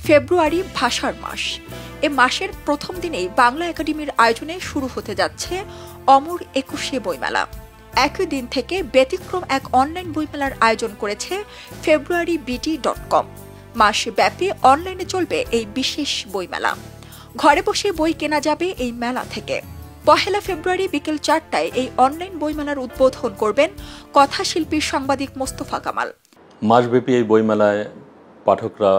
ফেব্রুয়ারি ভাষার মাস। এ মাসের প্রথম দিনেই বাংলা একাডেমির আয়োজনে শুরু হতে যাচ্ছে অমর ২১শে বইমেলা। একই দিন থেকে ব্যতিক্রম এক অনলাইন বইমেলার আয়োজন করেছে februarybt.com। মাসব্যাপী অনলাইনে চলবে এই বিশেষ বইমেলা। ঘরে বসে বই কেনা যাবে এই মেলা থেকে। ১ ফেব্রুয়ারি বিকেল ৪টায় এই অনলাইন বইমেলার উদ্বোধন করবেন কথাশিল্পী সাংবাদিক মোস্তফা কামাল। মাসব্যাপী এই বইমেলায় পাঠকরা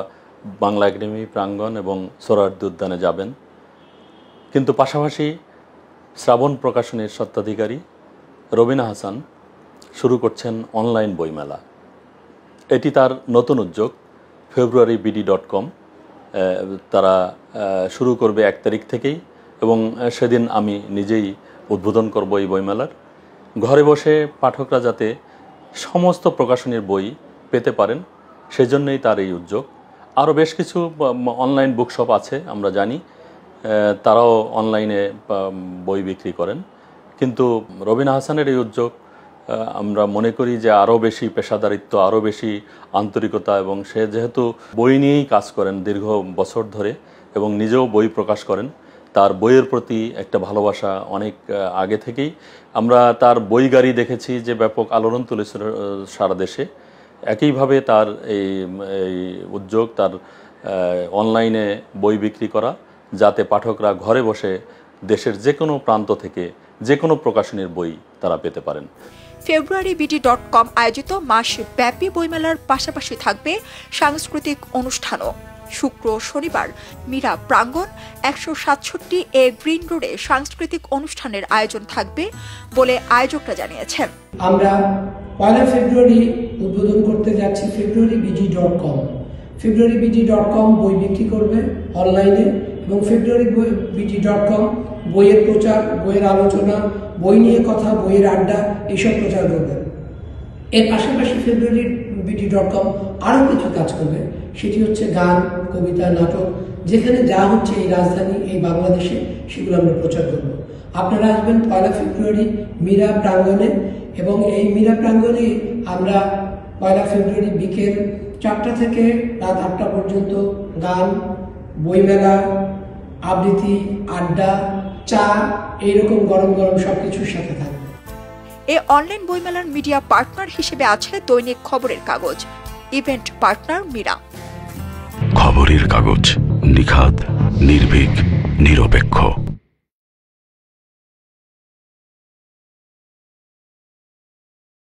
বাংলা একাডেমি প্রাঙ্গণ এবং সোহরাওয়ার্দী উদ্যানে যাবেন, কিন্তু পাশাপাশি শ্রাবণ প্রকাশনীর স্বত্বাধিকারী রবিনা হাসান শুরু করছেন অনলাইন বইমেলা। এটি তার নতুন উদ্যোগ। februarybt.com তারা শুরু করবে ১ তারিখ থেকেই, এবং সেদিন আমি নিজেই উদ্বোধন করব এই বইমেলার। ঘরে বসে পাঠকরা যাতে সমস্ত প্রকাশনীর বই পেতে পারেন, সেজন্যই তার এই উদ্যোগ। আরও বেশ কিছু অনলাইন বুকশপ আছে, আমরা জানি তারাও অনলাইনে বই বিক্রি করেন, কিন্তু রবিনা হাসানের এই উদ্যোগ আমরা মনে করি যে আরও বেশি পেশাদারিত্ব, আরও বেশি আন্তরিকতা, এবং সে যেহেতু বই নিয়েই কাজ করেন দীর্ঘ বছর ধরে এবং নিজেও বই প্রকাশ করেন, তার বইয়ের প্রতি একটা ভালোবাসা অনেক আগে থেকেই। আমরা তার বই গাড়ি দেখেছি যে ব্যাপক আলোড়ন তুলেছিল সারা দেশে। একইভাবে তার এই উদ্যোগ, তার অনলাইনে বই বিক্রি করা, যাতে পাঠকরা ঘরে বসে দেশের যে কোনো প্রান্ত থেকে যে কোনো প্রকাশনীর বই তারা পেতে পারেন। februarybt.com আয়োজিত মাসব্যাপী বইমেলার পাশাপাশি থাকবে সাংস্কৃতিক অনুষ্ঠানও। শুক্র শনিবার মীরা প্রাঙ্গণ ১৬৭ গ্রিন রোডে সাংস্কৃতিক অনুষ্ঠানের আয়োজন থাকবে বলে আয়োজকরা জানিয়েছেন। আমরা ১ ফেব্রুয়ারি উদ্বোধন করতে যাচ্ছি februarybt.com। februarybt.com বই বিক্রি করবে অনলাইনে, এবং februarybt.com বইয়ের প্রচার, বইয়ের আলোচনা, বই নিয়ে কথা, বইয়ের আড্ডা এইসব প্রচার করবে। এর পাশাপাশি februarybt.com আরও কিছু কাজ করবে, সেটি হচ্ছে গান, কবিতা, নাটক, যেখানে যা হচ্ছে এই রাজধানী, এই বাংলাদেশে, সেগুলো আমরা প্রচার করব। আপনারা আসবেন ১ ফেব্রুয়ারি মীরা প্রাঙ্গণে, এবং এই মীরা প্রাঙ্গণে আমরা ১ ফেব্রুয়ারি বিকেল ৪টা থেকে রাত ৮টা পর্যন্ত গান, বইমেলা, আবৃত্তি, আড্ডা, চা, এইরকম গরম গরম সবকিছুর সাথে থাকবে। এই অনলাইন বইমেলার মিডিয়া পার্টনার হিসেবে আছে দৈনিক খবরের কাগজ, ইভেন্ট পার্টনার মীরা। খবরের কাগজ, নিখাদ, নির্ভীক, নিরপেক্ষ।